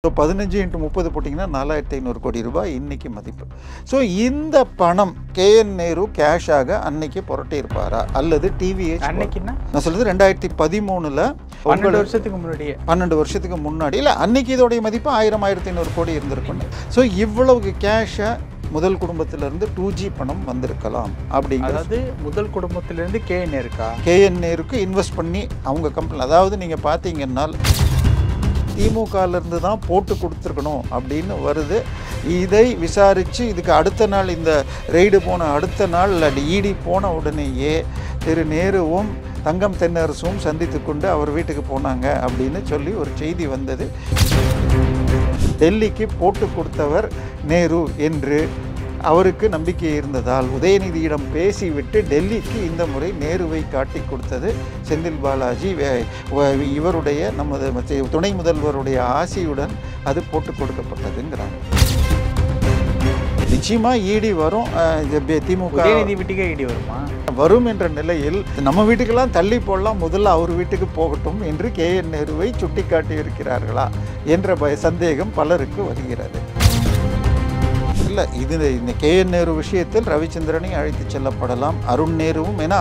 So 15 × 30 போட்டிங்கன்னா 4500 கோடி ரூபாய் இன்னைக்கு மதிப்பு. ஸோ இந்த பணம் KN நேரு கேஷாக அன்னைக்கு புரட்டியிருப்பாரா அல்லது டிவிஎச் அன்னைக்குன்னா நான் சொல்றது 2013ல் 12 வருஷத்துக்கு முன்னாடியே 12 வருஷத்துக்கு முன்னாடி இல்லை அன்னைக்கு இதோடைய மதிப்பு 1500 கோடி இருந்திருக்கும். ஸோ இவ்வளவு கேஷை முதல் குடும்பத்திலிருந்து 2G பணம் வந்திருக்கலாம் அப்படிங்கிறது. அதாவது முதல் குடும்பத்திலிருந்து KN நேருக்கா KN நேருக்கு இன்வெஸ்ட் பண்ணி அவங்க கம்பெனி, அதாவது நீங்கள் பார்த்தீங்கன்னா திமுகலேருந்து தான் போட்டு கொடுத்துருக்கணும் அப்படின்னு வருது. இதை விசாரித்து இதுக்கு அடுத்த நாள் இந்த ரெய்டு போன அடுத்த நாள் இடி போன உடனேயே திரு நேருவும் தங்கம் தென்னரசும் சந்தித்து கொண்டு அவர் வீட்டுக்கு போனாங்க அப்படின்னு சொல்லி ஒரு செய்தி வந்தது. டெல்லிக்கு போட்டு கொடுத்தவர் நேரு என்று அவருக்கு நம்பிக்கை இருந்ததால் உதயநிதியிடம் பேசிவிட்டு டெல்லிக்கு இந்த முறை நேருவை காட்டி கொடுத்தது செந்தில் பாலாஜி. இவருடைய நமது துணை முதல்வருடைய ஆசியுடன் அது போட்டு கொடுக்கப்பட்டதுங்கிறாங்க. நிச்சயமாக இடி வரும். திமுக வீட்டுக்கே இடி வருமா? வரும் என்ற நிலையில் நம்ம வீட்டுக்கெல்லாம் தள்ளி போடலாம், முதல்ல அவர் வீட்டுக்கு போகட்டும் என்று KN நேருவை சுட்டி காட்டி இருக்கிறார்களா என்ற சந்தேகம் பலருக்கு வருகிறது. இல்லை, இந்த KN நேரு விஷயத்தில் ரவிச்சந்திரனை அழைத்து செல்லப்படலாம், அருண் நேருவும். ஏன்னா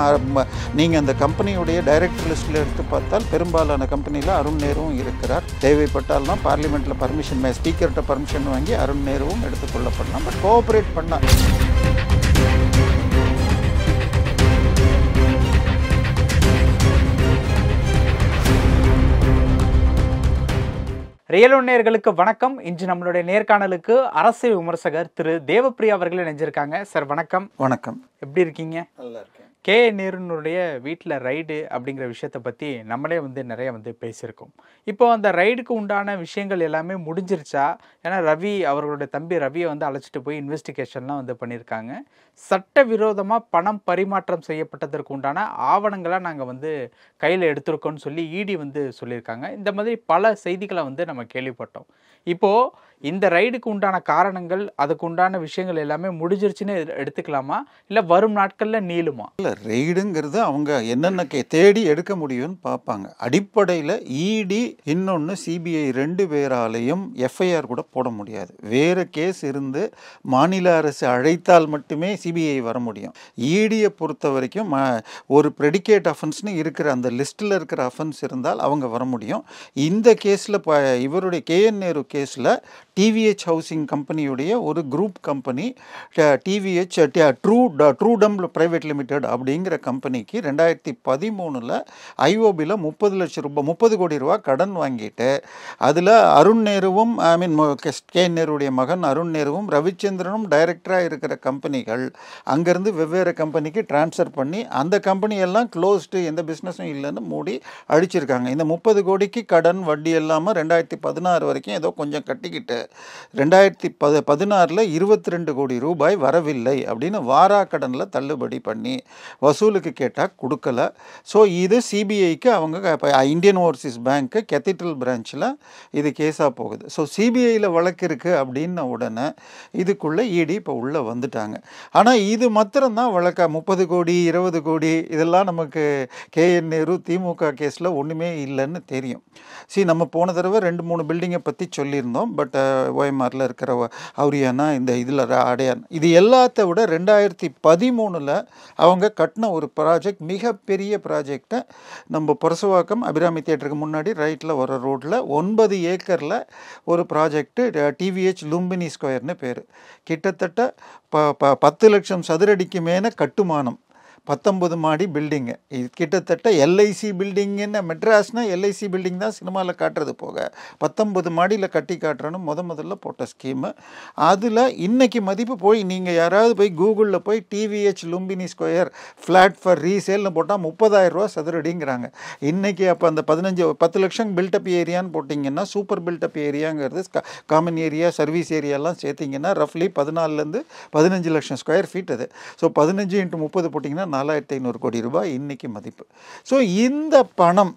நீங்கள் அந்த கம்பெனியுடைய டைரக்டர் லிஸ்ட்டில் எடுத்து பார்த்தால் பெரும்பாலான கம்பெனியில் அருண் நேருவும் இருக்கிறார். தேவைப்பட்டால்னா பார்லிமெண்ட்டில் பர்மிஷன் ஸ்பீக்கர்கிட்ட பர்மிஷன் வாங்கி அருண் நேருவும் எடுத்துக்கொள்ளப்படலாம். பட் கோஆப்ரேட் பண்ணால் ரியல் ஒன் நேயர்களுக்கு வணக்கம். இன்று நம்மளுடைய நேர்காணலுக்கு அரசியல் விமர்சகர் திரு தேவப்பிரியா அவர்கள் இணைஞ்சிருக்காங்க. சார் வணக்கம். வணக்கம். எப்படி இருக்கீங்க? நல்லா இருக்கேன். KN நேருனுடைய வீட்டில் ரைடு அப்படிங்கிற விஷயத்தை பற்றி நம்மளே நிறைய பேசியிருக்கோம். இப்போ அந்த ரைடுக்கு உண்டான விஷயங்கள் எல்லாமே முடிஞ்சிருச்சா? ஏன்னா ரவி அவர்களுடைய தம்பி ரவியை அழைச்சிட்டு போய் இன்வெஸ்டிகேஷன்லாம் பண்ணியிருக்காங்க. சட்டவிரோதமாக பணம் பரிமாற்றம் செய்யப்பட்டதற்கு உண்டான ஆவணங்களை நாங்கள் கையில் எடுத்திருக்கோன்னு சொல்லி இடி சொல்லியிருக்காங்க. இந்த மாதிரி பல செய்திகளை நம்ம கேள்விப்பட்டோம். இப்போது இந்த ரைடுக்கு உண்டான காரணங்கள், அதுக்கு உண்டான விஷயங்கள் எல்லாமே முடிஞ்சிருச்சுன்னு எடுத்துக்கலாமா, இல்லை வரும் நாட்களில் நீளுமா? இல்லை, ரெய்டுங்கிறது அவங்க என்னென்ன தேடி எடுக்க முடியும்னு பார்ப்பாங்க. அடிப்படையில் இடி இன்னொன்று CBI 2 பேராலையும் FIR கூட போட முடியாது. வேறு கேஸ் இருந்து மாநில அரசு அழைத்தால் மட்டுமே CBI வர முடியும். இடியை பொறுத்த வரைக்கும் ஒரு ப்ரெடிகேட் அஃபென்ஸ்னு இருக்கிற அந்த லிஸ்ட்டில் இருக்கிற அஃபென்ஸ் இருந்தால் அவங்க வர முடியும். இந்த கேஸில் இவருடைய KN நேரு கேஸில் TVH ஹவுசிங் கம்பெனியுடைய ஒரு குரூப் கம்பெனி TVH ட்ரூடம் பிரைவேட் லிமிடெட் அப்படிங்கிற கம்பெனிக்கு 2013ல் IOBயில் 30 கோடி ரூபா கடன் வாங்கிட்டு அதில் அருண் நேருவும் KN நேருடைய மகன் அருண் நேருவும் ரவிச்சந்திரனும் டைரக்டராக இருக்கிற கம்பெனிகள் அங்கேருந்து வெவ்வேறு கம்பெனிக்கு டிரான்ஸ்ஃபர் பண்ணி அந்த கம்பெனியெல்லாம் க்ளோஸ்டு, எந்த பிஸ்னஸும் இல்லைன்னு மூடி அழிச்சிருக்காங்க. இந்த 30 கோடிக்கு கடன் வட்டி இல்லாமல் 2016 வரைக்கும் ஏதோ கொஞ்சம் கட்டிக்கிட்டு 2016ல் 22 கோடி ரூபாய் வரவில்லை அப்படின்னு வாராக்கடனில் தள்ளுபடி பண்ணி வசூலுக்கு கேட்டால் கொடுக்கல. ஸோ இது CBIக்கு அவங்க இந்தியன் ஓவர்சீஸ் பேங்க்கு கேத்தீட்ரல் பிரான்ச்சில் இது கேஸாக போகுது. ஸோ CBIயில் வழக்கு இருக்குது அப்படின்ன உடனே இதுக்குள்ளே இடி இப்போ உள்ளே வந்துட்டாங்க. ஆனால் இது மாத்திரம்தான் வழக்கா 30 கோடி 20 கோடி இதெல்லாம் நமக்கு KN நேரு திமுக கேஸில் ஒன்றுமே இல்லைன்னு தெரியும். நம்ம போன தடவை 2-3 பில்டிங்கை பற்றி சொல்லியிருந்தோம். பட் OMRல இருக்கிற ஹவுரியானா, இந்த இதில் அடையான், இது எல்லாத்த விட 2013ல் அவங்க கட்டின ஒரு ப்ராஜெக்ட், மிகப்பெரிய ப்ராஜெக்டை நம்ம புரசவாக்கம் அபிராமி தியேட்டருக்கு முன்னாடி ரைட்டில் வர ரோட்டில் 9 ஏக்கரில் ஒரு ப்ராஜெக்டு TVH லும்பினி ஸ்கொயர்னு பேர். கிட்டத்தட்ட 10 லட்சம் சதுரடிக்கு மேலே கட்டுமானம், 19 மாடி பில்டிங்கு. இது கிட்டத்தட்ட LIC பில்டிங்குன்னு மெட்ராஸ்னால் LIC பில்டிங் தான் சினிமாவில் காட்டுறது போக 19 மாடியில் கட்டி காட்டுறோன்னு முதல்ல போட்ட ஸ்கீமு. அதில் இன்றைக்கி மதிப்பு போய் நீங்கள் யாராவது போய் கூகுளில் போய் TVH Lumbini square flat for ரீசேல்னு போட்டால் 30,000 ரூபா சதுரடிங்கிறாங்க. இன்றைக்கி அப்போ அந்த 10 லட்சம் பில்டப் ஏரியான்னு போட்டிங்கன்னா சூப்பர் பில்டப் ஏரியாங்கிறது காமன் ஏரியா சர்வீஸ் ஏரியாலாம் சேர்த்திங்கன்னா ரஃப்லி 14லேருந்து 15 லட்சம் ஸ்கொயர் ஃபீட் அது. ஸோ 15 × 30 போட்டிங்கன்னா 4500 கோடி ரூபாய் இன்னைக்கு மதிப்பு. ஸோ இந்த பணம்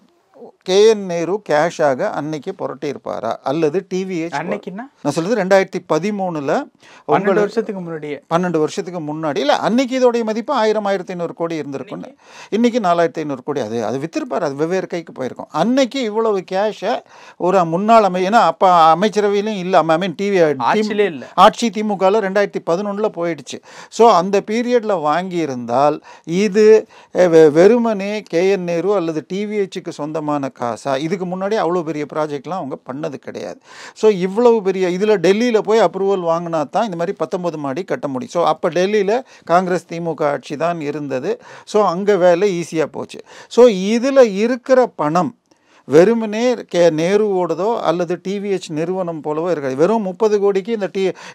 கேஎன் நேரு கேஷாக அன்னைக்கு புரட்டி இருப்பாரா அல்லது டிவிஎச் அன்னைக்குன்னா நான் சொல்றது 2013 12 வருஷத்துக்கு முன்னாடியே 12 வருஷத்துக்கு முன்னாடி இல்லை அன்னைக்கு இதோடைய மதிப்பு 1000-1500 கோடி இருந்திருக்குன்னு இன்னைக்கு 4500 கோடி அது வித்திருப்பார். அது வெவ்வேறு கைக்கு போயிருக்கும். அன்னைக்கு இவ்வளவு கேஷை ஒரு முன்னாள் ஏன்னா அப்போ அமைச்சரவையிலும் இல்லை ஆட்சி திமுகவில் 2011 போயிடுச்சு. ஸோ அந்த பீரியடில் வாங்கியிருந்தால் இது வெறுமனே கேஎன் நேரு அல்லது டிவிஹெச்சுக்கு சொந்தமான காசா? இதுக்கு முன்னாடி அவ்வளோ பெரிய ப்ராஜெக்ட்லாம் அவங்க பண்ணது கிடையாது. ஸோ இவ்வளவு பெரிய இதில் டெல்லியில் போய் அப்ரூவல் வாங்கினா தான் இந்த மாதிரி 19 மாடி கட்ட முடியும். ஸோ அப்போ டெல்லியில் காங்கிரஸ் திமுக ஆட்சி தான் இருந்தது. ஸோ அங்கே வேலை ஈஸியாக போச்சு. ஸோ இதில் இருக்கிற பணம் வெறுமனே நேருவோடதோ அல்லது டிவிஹெச் நிறுவனம் போலவோ இருக்காது. வெறும் 30 கோடிக்கு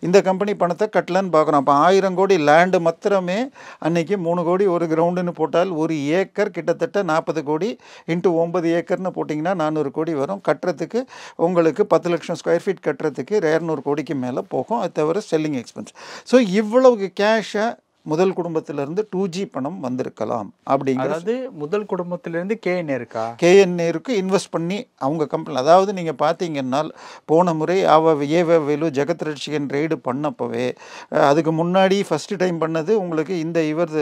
இந்த கம்பெனி பணத்தை கட்டலன்னு பார்க்குறோம். அப்போ 1000 கோடி லேண்டு மாத்திரமே அன்னைக்கு 3 கோடி ஒரு கிரவுண்டுன்னு போட்டால் ஒரு ஏக்கர் கிட்டத்தட்ட 40 கோடி இன்ட்டு 9 ஏக்கர்னு போட்டிங்கன்னா 400 கோடி வரும். கட்டுறதுக்கு உங்களுக்கு 10 லட்சம் ஸ்கொயர் ஃபீட் கட்டுறதுக்கு 200 கோடிக்கு மேலே போகும். அது தவிர செல்லிங் எக்ஸ்பென்ஸ். ஸோ இவ்வளவு கேஷை முதல் குடும்பத்திலிருந்து 2G பணம் வந்திருக்கலாம் அப்படிங்கிறது. முதல் குடும்பத்திலிருந்து கேஎன் நேருக்கு இன்வெஸ்ட் பண்ணி அவங்க கம்பெனி. அதாவது நீங்கள் பார்த்தீங்கன்னா போன முறை வேலு ஜெகத் ரட்சகன் ரெய்டு பண்ணப்போவே அதுக்கு முன்னாடி ஃபஸ்ட்டு டைம் பண்ணது உங்களுக்கு இந்த இவர்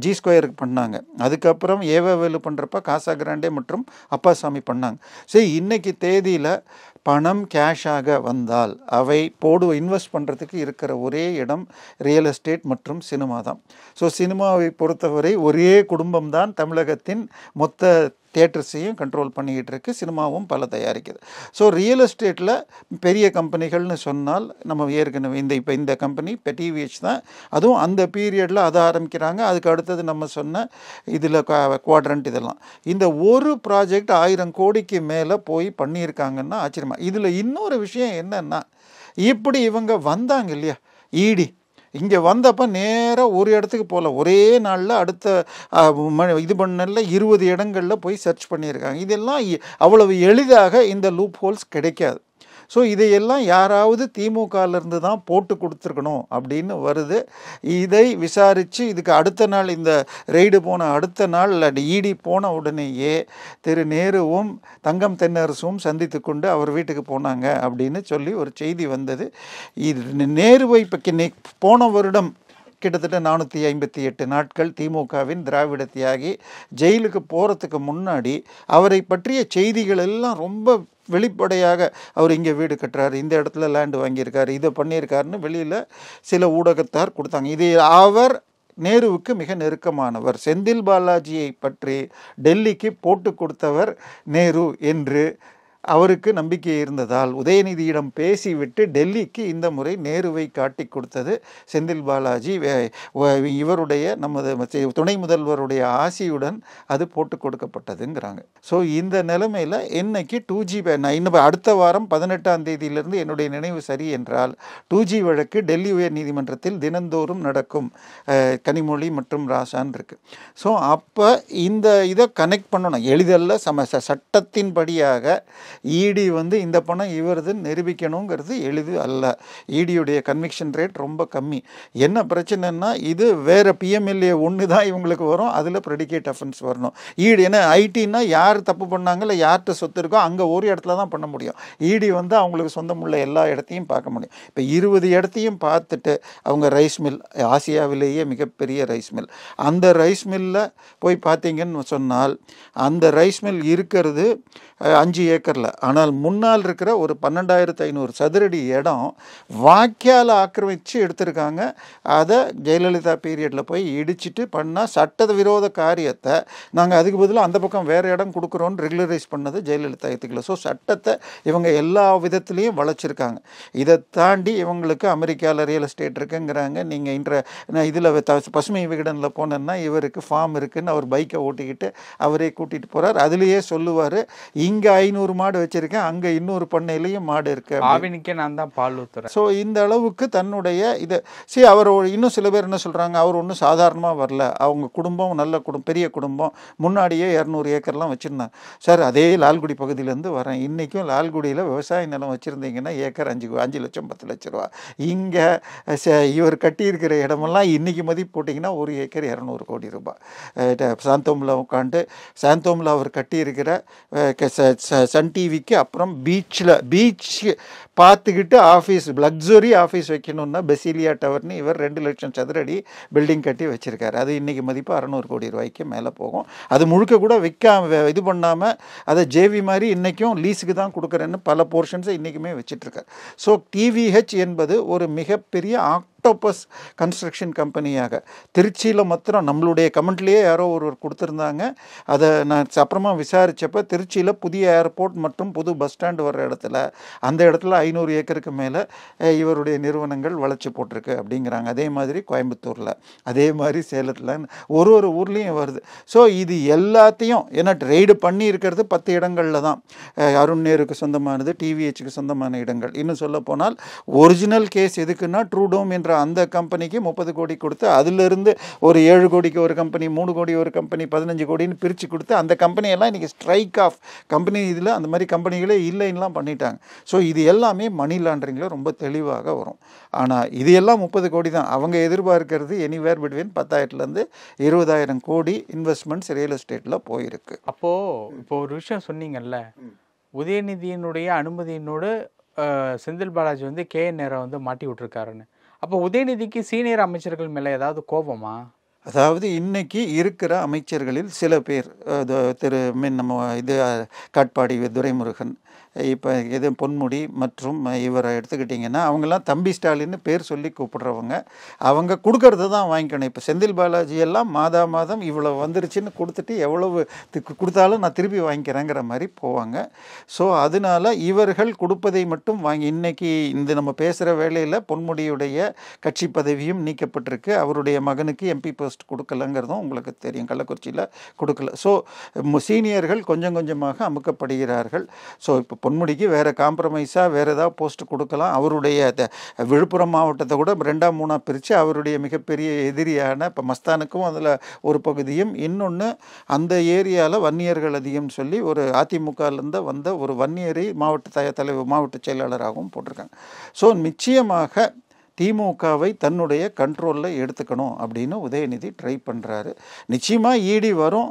ஜி ஸ்கொயருக்கு பண்ணாங்க. அதுக்கப்புறம் வேலு பண்ணுறப்ப காசா கிராண்டே மற்றும் அப்பாசாமி பண்ணாங்க. சரி, இன்னைக்கு தேதியில் பணம் கேஷாக வந்தால் அவை இன்வெஸ்ட் பண்ணுறதுக்கு இருக்கிற ஒரே இடம் ரியல் எஸ்டேட் மற்றும் சினிமா தான். ஸோ சினிமாவை பொறுத்தவரை ஒரே குடும்பம் தான் தமிழகத்தின் மொத்த தியேட்டர்ஸையும் கண்ட்ரோல் பண்ணிக்கிட்டு இருக்கு. சினிமாவும் பல தயாரிக்குது. ஸோ ரியல் எஸ்டேட்டில் பெரிய கம்பெனிகள்னு சொன்னால் நம்ம ஏற்கனவே இந்த கம்பெனி இப்போ டிவிஹெச் தான். அதுவும் அந்த பீரியடில் அதை ஆரம்பிக்கிறாங்க. அதுக்கு அடுத்தது நம்ம சொன்ன இதில் குவாட்ரண்ட் இதெல்லாம் இந்த ஒரு ப்ராஜெக்ட் 1000 கோடிக்கு மேலே போய் பண்ணியிருக்காங்கன்னா ஆச்சரியமா. இதில் இன்னொரு விஷயம் என்னன்னா, இப்படி இவங்க வந்தாங்க இல்லையா இடி இங்கே வந்தப்போ நேராக ஒரு இடத்துக்கு போகல. ஒரே நாளில் அடுத்த இது பண்ணல 20 இடங்களில் போய் சர்ச் பண்ணியிருக்காங்க. இதெல்லாம் அவ்வளவு எளிதாக இந்த லூப் ஹோல்ஸ் கிடைக்காது. ஸோ இதையெல்லாம் யாராவது திமுகலேருந்து தான் போட்டு கொடுத்துருக்கணும் அப்படின்னு வருது. இதை விசாரித்து இதுக்கு அடுத்த நாள் இந்த ரெய்டு போன அடுத்த நாள் இடி போன உடனேயே திரு நேருவும் தங்கம் தென்னரசும் சந்தித்து கொண்டு அவர் வீட்டுக்கு போனாங்க அப்படின்னு சொல்லி ஒரு செய்தி வந்தது. இது நேருவை போன வருடம் கிட்டத்தட்ட 458 நாட்கள் திமுகவின் திராவிட தியாகி ஜெயிலுக்கு போகிறதுக்கு முன்னாடி அவரை பற்றிய செய்திகள் எல்லாம் ரொம்ப வெளிப்படையாக அவர் இங்கே வீடு கட்டுறாரு, இந்த இடத்துல லேண்டு வாங்கியிருக்காரு, இதை பண்ணியிருக்காருன்னு வெளியில் சில ஊடகத்தார் கொடுத்தாங்க. இது அவர் நேருவுக்கு மிக நெருக்கமானவர். செந்தில் பாலாஜியை பற்றி டெல்லிக்கு போட்டு கொடுத்தவர் நேரு என்று அவருக்கு நம்பிக்கை இருந்ததால் உதயநிதியிடம் பேசிவிட்டு டெல்லிக்கு இந்த முறை நேருவை காட்டி கொடுத்தது செந்தில் பாலாஜி. இவருடைய நமது துணை முதல்வருடைய ஆசியுடன் அது போட்டு கொடுக்கப்பட்டதுங்கிறாங்க. ஸோ இந்த நிலைமையில் இன்னைக்கு 2G இன்னும் அடுத்த வாரம் 18ஆம் தேதியிலிருந்து என்னுடைய நினைவு சரி என்றால் 2G வழக்கு டெல்லி உயர் நீதிமன்றத்தில் தினந்தோறும் நடக்கும். கனிமொழி மற்றும் ராசான் இருக்கு. ஸோ அப்போ இந்த இதை கனெக்ட் பண்ணணும். எளிதல்ல சட்டத்தின்படியாக இடி இந்த பணம் இவரதுன்னு நிரூபிக்கணுங்கிறது எளிது அல்ல. இடியுடைய கன்விக்ஷன் ரேட் ரொம்ப கம்மி. என்ன பிரச்சனைன்னா இது வேறு பிஎம்எல்ஏ ஒன்று தான் இவங்களுக்கு வரும். அதில் ப்ரெடிகேட் அஃபென்ஸ் வரணும். இடி ஏன்னா ஐடின்னா யார் தப்பு பண்ணாங்க இல்லை யார்கிட்ட சொத்து இருக்கோ அங்கே ஒரு இடத்துல தான் பண்ண முடியும். இடி அவங்களுக்கு சொந்தமுள்ள எல்லா இடத்தையும் பார்க்க முடியும். இப்போ 20 இடத்தையும் பார்த்துட்டு அவங்க ரைஸ் மில், ஆசியாவிலேயே மிகப்பெரிய ரைஸ் மில், அந்த ரைஸ் மில்லில் போய் பார்த்தீங்கன்னு சொன்னால் அந்த ரைஸ் மில் இருக்கிறது 5 ஏக்கரில். ஆனால் முன்னால் இருக்கிற ஒரு 12,500 சதுரடி இடம் வாய்க்கால் ஆக்கிரமித்து எடுத்திருக்காங்க. அதை ஜெயலலிதா பீரியடில் போய் இடிச்சிட்டு பண்ணால் சட்ட விரோத காரியத்தை நாங்கள் அதுக்கு பதிலாக அந்த பக்கம் வேறு இடம் கொடுக்குறோன்னு ரெகுலரைஸ் பண்ணது ஜெயலலிதா ஏற்றுக்கல. ஸோ சட்டத்தை இவங்க எல்லா விதத்துலேயும் வளைச்சிருக்காங்க. இதை தாண்டி இவங்களுக்கு அமெரிக்காவில் ரியல் எஸ்டேட் இருக்குங்கிறாங்க. நீங்கள் இதில் பசுமை விகடனில் போனேன்னா இவருக்கு ஃபார்ம் இருக்குதுன்னு அவர் பைக்கை ஓட்டிக்கிட்டு அவரே கூட்டிகிட்டு போகிறார். அதுலேயே சொல்லுவார் இங்கே 500 மாடு வச்சுருக்கேன், அங்கே இன்னொரு பண்ணையிலையும் மாடு இருக்குது. ஆவினுக்கே நான் தான் பால் ஊற்றுறேன். ஸோ இந்த அளவுக்கு தன்னுடைய இதை அவர் இன்னும் சில பேர் என்ன சொல்கிறாங்க, அவர் ஒன்றும் சாதாரணமாக வரல, அவங்க குடும்பம் நல்ல பெரிய குடும்பம், முன்னாடியே 200 ஏக்கர்லாம் வச்சுருந்தாங்க. சார் அதே லால்குடி பகுதியிலேருந்து வரேன், இன்றைக்கும் லால்குடியில் விவசாய நிலம் வச்சுருந்தீங்கன்னா ஏக்கர் 5 லட்சம் 10 லட்ச ரூபா. இங்கே இவர் கட்டியிருக்கிற இடமெல்லாம் இன்றைக்கி மதிப்பு போட்டிங்கன்னா ஒரு ஏக்கர் 200 கோடி ரூபாய். சாந்தோமில் உட்காந்து சாந்தோமில் அவர் கட்டியிருக்கிற சன் டிவிக்கு அப்புறம் பீச் பார்த்துக்கிட்டு ஆஃபீஸ், லக்ஸுரி ஆஃபீஸ் வைக்கணுன்னா பெசிலியா டவர்னு இவர் 2 லட்சம் சதுரடி பில்டிங் கட்டி வச்சுருக்காரு. அது இன்றைக்கி மதிப்பு 600 கோடி ரூபாய்க்கு மேலே போகும். அது முழுக்க கூட இது பண்ணாமல் அதை ஜேவி மாதிரி இன்றைக்கும் லீஸுக்கு தான் கொடுக்குறேன்னு பல போர்ஷன்ஸை இன்றைக்குமே வச்சிட்ருக்காரு. ஸோ டிவிஹெச் என்பது ஒரு மிகப்பெரிய ஆக்டோபஸ் கன்ஸ்ட்ரக்ஷன் கம்பெனியாக திருச்சியில் மாத்திரம் நம்மளுடைய கமெண்ட்லேயே யாரோ ஒருவர் கொடுத்துருந்தாங்க. அதை நான் அப்புறமா விசாரித்தப்போ திருச்சியில் புதிய ஏர்போர்ட் மற்றும் புது பஸ் ஸ்டாண்டு வர்ற இடத்துல அந்த இடத்துல 500 ஏக்கருக்கு மேலே இவருடைய நிறுவனங்கள் வளர்ச்சி போட்டிருக்கு அப்படிங்கிறாங்க. அதே மாதிரி கோயம்புத்தூரில், அதே மாதிரி சேலத்தில், ஒரு ஊர்லேயும் வருது. ஸோ இது எல்லாத்தையும் ஏன்னா ரெய்டு பண்ணி இருக்கிறது 10 இடங்களில் தான். அருண் நேருக்கு சொந்தமானது, டிவிஹெச்சுக்கு சொந்தமான இடங்கள். இன்னும் சொல்ல போனால் ஒரிஜினல் கேஸ் எதுக்குன்னா ட்ரூடோம் என்ற அந்த கம்பெனிக்கு 30 கோடி கொடுத்து அதிலிருந்து ஒரு 7 கோடிக்கு ஒரு கம்பெனி, 3 கோடி ஒரு கம்பெனி, 15 கோடின்னு பிரித்து கொடுத்து அந்த கம்பெனியெல்லாம் இன்றைக்கி ஸ்ட்ரைக் ஆஃப் கம்பெனி, இதில் அந்த மாதிரி கம்பெனிகளே இல்லைன்னெலாம் பண்ணிட்டாங்க. ஸோ இது எல்லாமே மணி லாண்ட்ரிங்கில் ரொம்ப தெளிவாக வரும். ஆனால் இது எல்லாம் 30 கோடி தான். அவங்க எதிர்பார்க்கிறது எனிவேர் பிட்வீன் 10,000 to 20,000 கோடி இன்வெஸ்ட்மெண்ட்ஸ் ரியல் எஸ்டேட்டில் போயிருக்கு. இப்போ ஒரு விஷயம் சொன்னீங்கல்ல, உதயநிதியினுடைய அனுமதியினோடு செந்தில் பாலாஜி வந்து KN நேரு வந்து மாட்டி விட்டுருக்காருன்னு. அப்போ உதயநிதிக்கு சீனியர் அமைச்சர்கள் மேலே ஏதாவது கோபமா? அதாவது இன்னைக்கு இருக்கிற அமைச்சர்களில் சில பேர், நம்ம காட்பாடி துரைமுருகன், இப்போ பொன்முடி மற்றும் இவரை எடுத்துக்கிட்டிங்கன்னா அவங்கெல்லாம் தம்பி ஸ்டாலின்னு பேர் சொல்லி கூப்பிடுறவங்க. அவங்க கொடுக்கறது தான் வாங்கிக்கணும். இப்போ செந்தில் பாலாஜி எல்லாம் மாதம் இவ்வளோ வந்துருச்சுன்னு கொடுத்துட்டு எவ்வளவு கொடுத்தாலும் நான் திருப்பி வாங்கிக்கிறேங்கிற மாதிரி போவாங்க. ஸோ அதனால் இவர்கள் கொடுப்பதை மட்டும் வாங்கி, இன்றைக்கி நம்ம பேசுகிற வேளையில் பொன்முடியுடைய கட்சி பதவியும் நீக்கப்பட்டிருக்கு. அவருடைய மகனுக்கு MP போஸ்ட் கொடுக்கலங்கிறதும் உங்களுக்கு தெரியும், கள்ளக்குறிச்சியில் கொடுக்கல. ஸோ சீனியர்கள் கொஞ்சம் கொஞ்சமாக அமுக்கப்படுகிறார்கள். ஸோ இப்போ பொன்முடிக்கு வேறு காம்ப்ரமைஸாக வேறு ஏதாவது போஸ்ட் கொடுக்கலாம். அவருடைய விழுப்புரம் மாவட்டத்தை கூட 2ஆ 3ஆ பிரித்து அவருடைய மிகப்பெரிய எதிரியான இப்போ மஸ்தானுக்கும் அதில் ஒரு பகுதியும், இன்னொன்று அந்த ஏரியாவில் வன்னியர்கள் அதிகம் சொல்லி ஒரு அதிமுகலேருந்து வந்த ஒரு வன்னியரை மாவட்ட செயலாளராகவும் போட்டிருக்காங்க. ஸோ நிச்சயமாக திமுகவை தன்னுடைய கண்ட்ரோலில் எடுத்துக்கணும் அப்படின்னு உதயநிதி ட்ரை பண்ணுறாரு. நிச்சயமாக இடி வரும்.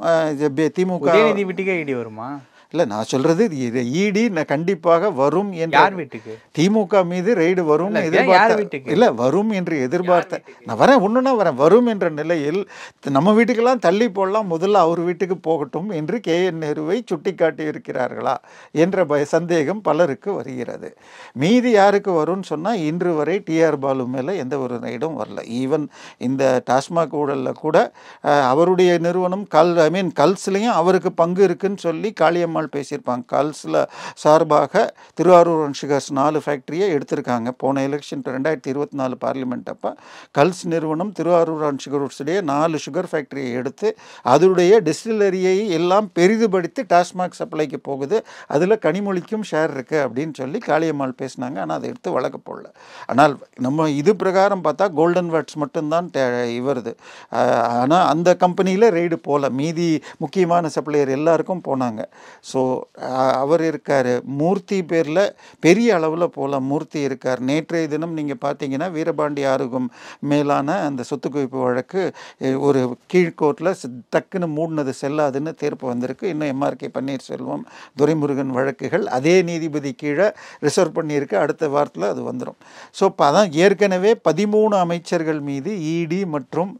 திமுக உதயநிதி வீட்டுக்கே இடி வருமா? இல்லை, நான் சொல்றது இடி கண்டிப்பாக வரும் என்று. யார் வீட்டுக்கு? திமுக மீது ரெய்டு வரும் எதிர்பார்த்த, இல்லை வரும் என்று எதிர்பார்த்த, நான் வரேன் வரும் என்ற நிலையில் நம்ம வீட்டுக்கெல்லாம் தள்ளி போடலாம், முதல்ல அவர் வீட்டுக்கு போகட்டும் என்று KN நேருவை சுட்டி காட்டி இருக்கிறார்களா என்ற சந்தேகம் பலருக்கு வருகிறது. மீதி யாருக்கு வரும்னு சொன்னால் இன்று வரை TR பாலு மேலே எந்த ஒரு ரெய்டும் வரல. ஈவன் இந்த டாஸ்மாக் ஊழலில் கூட அவருடைய நிறுவனம் கல்ஸ்லையும் அவருக்கு பங்கு இருக்குன்னு சொல்லி காளியம்மாள் பேசியிருப்பாங்க. கல்ஸில் சார்பாக திருவாரூர் அண்ட் சுகர்ஸ் 4 ஃபேக்ட்ரியை எடுத்திருக்காங்க. போன எலெக்ஷன் 2024 பார்லிமெண்ட் அப்போ கல்ஸ் நிறுவனம் திருவாரூர் அண்ட் சுகர்ஸுடைய 4 சுகர் ஃபேக்ட்ரியை எடுத்து அதனுடைய டிஸ்டிலரியை எல்லாம் பெரிதுபடுத்தி டாஸ்மாக் சப்ளைக்கு போகுது, அதில் கனிமொழிக்கும் ஷேர் இருக்குது அப்படின்னு சொல்லி காளியம்மாள் பேசினாங்க. ஆனால் அதை எடுத்து வழக்கு போடல. ஆனால் நம்ம இது பிரகாரம் பார்த்தா கோல்டன் வேர்ட்ஸ் மட்டும்தான் வருது. ஆனால் அந்த கம்பெனியில் ரெய்டு போகல, மீதி முக்கியமான சப்ளையர் எல்லாருக்கும் போனாங்க. ஸோ அவர் இருக்கார். மூர்த்தி பேரில் பெரிய அளவில் போகலாம். மூர்த்தி இருக்கார். நேற்றைய தினம் நீங்கள் பார்த்தீங்கன்னா வீரபாண்டி ஆறுகம் மேலான அந்த சொத்து குவிப்பு வழக்கு ஒரு கீழ்கோர்ட்டில் டக்குன்னு மூடினது செல்லாதுன்னு தீர்ப்பு வந்திருக்கு. இன்னும் MRK பன்னீர்செல்வம், துரைமுருகன் வழக்குகள் அதே நீதிபதி கீழே ரிசர்வ் பண்ணியிருக்கு. அடுத்த வாரத்தில் அது வந்துடும். ஸோ இப்போ அதான் ஏற்கனவே 13 அமைச்சர்கள் மீது இடி மற்றும்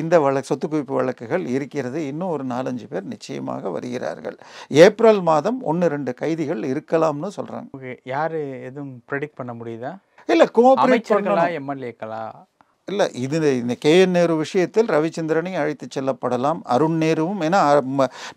இந்த சொத்து குவிப்பு வழக்குகள் இருக்கிறது. இன்னும் ஒரு 4-5 பேர் நிச்சயமாக வருகிறார்கள். ஏப்ரல் மாதம் 1-2 கைதிகள் இருக்கலாம்னு சொல்றாங்க. யாரு எதுவும் ப்ரெடிக்ட் பண்ண முடியுதா? இல்ல, கோஆபரேட் அமைச்சர்களா எம்எல்ஏக்களா? இல்லை இந்த கேஎன் நேரு விஷயத்தில் ரவிச்சந்திரனை அழைத்து செல்லப்படலாம், அருண் நேருவும். ஏன்னா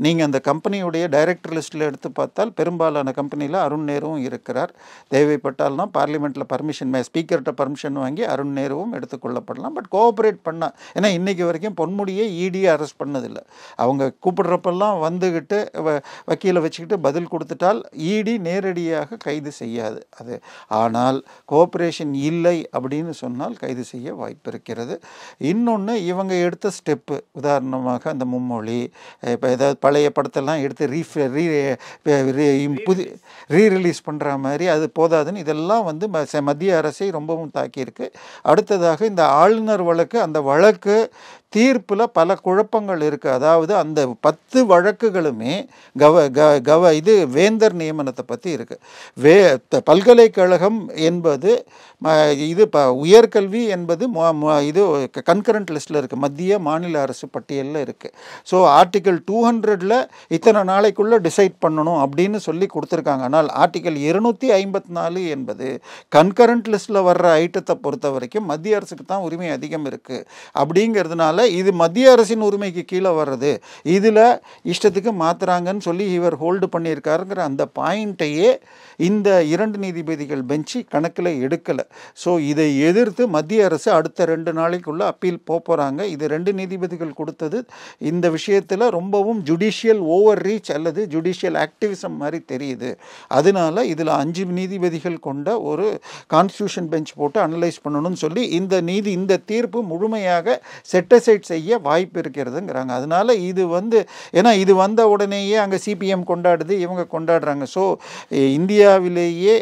நீங்கள் அந்த கம்பெனியுடைய டைரக்டர் லிஸ்ட்டில் எடுத்து பார்த்தால் பெரும்பாலான கம்பெனியில் அருண் நேருவும் இருக்கிறார். தேவைப்பட்டால்னா பார்லிமெண்ட்டில் பர்மிஷன், ஸ்பீக்கர்கிட்ட பர்மிஷன் வாங்கி அருண் நேருவும் எடுத்துக்கொள்ளப்படலாம். பட் கோஆப்ரேட் பண்ணால், ஏன்னா இன்றைக்கி வரைக்கும் பொன்முடியை இடி அரெஸ்ட் பண்ணதில்லை. அவங்க கூப்பிடுறப்பெல்லாம் வந்துக்கிட்டு வக்கீலை வச்சுக்கிட்டு பதில் கொடுத்துட்டால் இடி நேரடியாக கைது செய்யாது அது. ஆனால் கோஆப்ரேஷன் இல்லை அப்படின்னு சொன்னால் கைது செய்ய வாய்ப்பு இருக்கிறது. இன்னொன்று, இவங்க எடுத்த ஸ்டெப்பு, உதாரணமாக அந்த மும்மொழி, இப்போ ஏதாவது பழைய படத்தெல்லாம் எடுத்து ரீரிலீஸ் பண்ணுற மாதிரி அது போதாதுன்னு இதெல்லாம் வந்து மத்திய அரசை ரொம்பவும் தாக்கியிருக்கு. அடுத்ததாக இந்த ஆளுநர் வழக்கு, அந்த வழக்கு தீர்ப்பில் பல குழப்பங்கள் இருக்குது. அதாவது அந்த 10 வழக்குகளுமே இது வேந்தர் நியமனத்தை பற்றி இருக்குது. பல்கலைக்கழகம் என்பது இது உயர்கல்வி என்பது இது கன்கரண்ட் லிஸ்ட்டில் இருக்குது, மத்திய மாநில அரசு பட்டியலில் இருக்குது. ஸோ ஆர்டிக்கல் 200 இத்தனை நாளைக்குள்ளே டிசைட் பண்ணணும் அப்படின்னு சொல்லி கொடுத்துருக்காங்க. ஆனால் ஆர்டிக்கல் 254 என்பது கன்கரண்ட் லிஸ்ட்டில் வர்ற ஐட்டத்தை பொறுத்த வரைக்கும் மத்திய அரசுக்கு தான் உரிமை அதிகம் இருக்குது. அப்படிங்கிறதுனால இது மத்திய அரசின் உரிமைக்கு கீழே வர்றது, இதில் இஷ்டத்துக்கு மாற்றுறாங்கன்னு சொல்லி இவர் ஹோல்டு பண்ணியிருக்காருங்கிற அந்த பாயிண்ட்டையே இந்த 2 நீதிபதிகள் பெஞ்சு கணக்கில் எடுக்கலை. ஸோ இதை எதிர்த்து மத்திய அரசு அடுத்த 2 நாளைக்குள்ளே அப்பீல் போகிறாங்க. இது 2 நீதிபதிகள் கொடுத்தது இந்த விஷயத்தில் ரொம்பவும் ஜுடிஷியல் ஓவர் ரீச் அல்லது ஜுடிஷியல் ஆக்டிவிசம் மாதிரி தெரியுது. அதனால இதில் 5 நீதிபதிகள் கொண்ட ஒரு கான்ஸ்டியூஷன் பெஞ்ச் போட்டு அனலைஸ் பண்ணணும்னு சொல்லி இந்த தீர்ப்பு முழுமையாக செட்டசைட் செய்ய வாய்ப்பு இருக்கிறதுங்கிறாங்க. அதனால் இது ஏன்னா இது வந்த உடனேயே அங்கே சிபிஎம் கொண்டாடுது, இவங்க கொண்டாடுறாங்க. ஸோ இந்தியாவிலேயே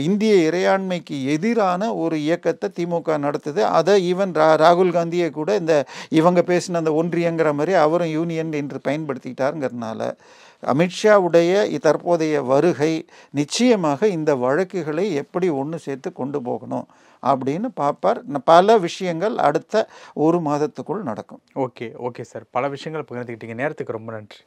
இந்திய இறையாண்மைக்கு எதிரான ஒரு இயக்கத்தை திமுக நடத்துது. அதை ஈவன் ராகுல் காந்தியை கூட இவங்க பேசின அந்த ஒன்றியங்கிற மாதிரி அவரும் யூனியன் என்று பயன்படுத்திக்கிட்டாருங்கிறதுனால அமித்ஷாவுடைய தற்போதைய வருகை நிச்சயமாக இந்த வழக்குகளை எப்படி ஒன்று சேர்த்து கொண்டு போகணும் அப்படின்னு பார்ப்பார். பல விஷயங்கள் அடுத்த 1 மாதத்துக்குள் நடக்கும். ஓகே சார், பல விஷயங்கள் பகிர்ந்துக்கிட்டீங்க. நேரத்துக்கு ரொம்ப நன்றி.